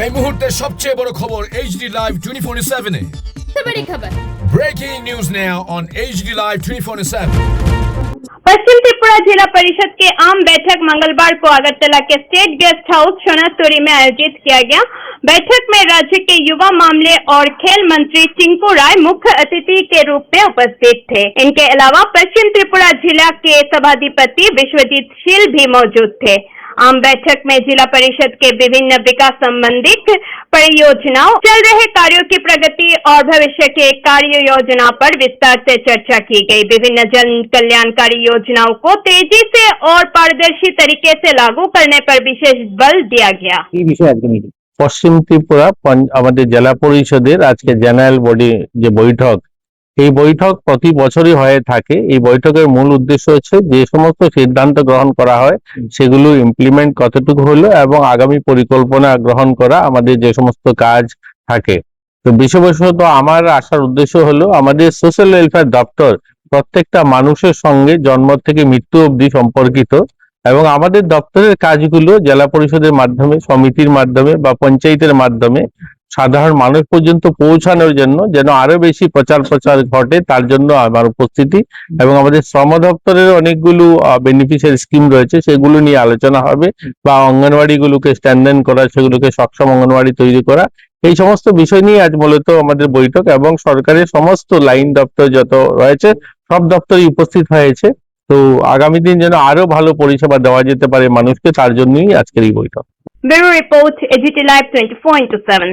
এই মুহূর্তের সবচেয়ে বড় খবর HD Live 24/7 এ। बड़ी खबर। Breaking news now on HD Live 24/7। पश्चिम त्रिपुरा जिला परिषद के आम बैठक मंगलवार को अगरतला के स्टेट गेस्ट हाउस सोनातोरी में आयोजित किया गया। बैठक में राज्य के युवा मामले और खेल मंत्री टिंकू राय मुख्य अतिथि के रूप में उपस्थित थे। इनके अलावा पश्चिम त्रिपुरा जिला के सभाधिपति विश्वजीत शील भी मौजूद थे। आम बैठक में जिला परिषद के विभिन्न विकास संबंधित परियोजनाओं, चल रहे कार्यों की प्रगति और भविष्य के कार्य योजना पर विस्तार से चर्चा की गई। विभिन्न जन कल्याणकारी योजनाओं को तेजी से और पारदर्शी तरीके से लागू करने पर विशेष बल दिया गया। পশ্চিম ত্রিপুরা আমাদের জেলা পরিষদের আজকে জেনারেল বডি যে বৈঠক, এই বৈঠক প্রতি বছরই হয়ে থাকে। এই বৈঠকের মূল উদ্দেশ্য হচ্ছে যে সমস্ত সিদ্ধান্ত গ্রহণ করা হয় সেগুলো ইমপ্লিমেন্ট কতটুকু হলো এবং আগামী পরিকল্পনা গ্রহণ করা আমাদের যে সমস্ত কাজ থাকে। তো বিশেষত আমার আসার উদ্দেশ্য হলো আমাদের সোশ্যাল ওয়েলফেয়ার দপ্তর প্রত্যেকটা মানুষের সঙ্গে জন্ম থেকে মৃত্যু অবধি সম্পর্কিত এবং আমাদের দপ্তরের কাজগুলো জেলা পরিষদের মাধ্যমে, সমিতির মাধ্যমে বা পঞ্চায়েতের মাধ্যমে সাধারণ মানুষ পর্যন্ত পৌঁছানোর জন্য যেন আরো বেশি প্রচার ঘটে, তার জন্য আমার উপস্থিতি। এবং আমাদের শ্রম দপ্তরের অনেকগুলো বেনিফিশিয়ারি স্কিম রয়েছে, সেগুলো নিয়ে আলোচনা হবে বা অঙ্গনওয়াড়ি গুলোকে স্ট্যান্ডার্ড করা, সেগুলোকে সক্ষম অঙ্গনওয়াড়ি তৈরি করা, এই সমস্ত বিষয় নিয়ে আজ মূলত আমাদের বৈঠক। এবং সরকারের সমস্ত লাইন দপ্তর যত রয়েছে সব দপ্তরই উপস্থিত হয়েছে। তো আগামী দিন যেন আরো ভালো পরিষেবা দেওয়া যেতে পারে মানুষকে, তার জন্যই আজকের এই বৈঠক। Bureau report AGT Live 24/7।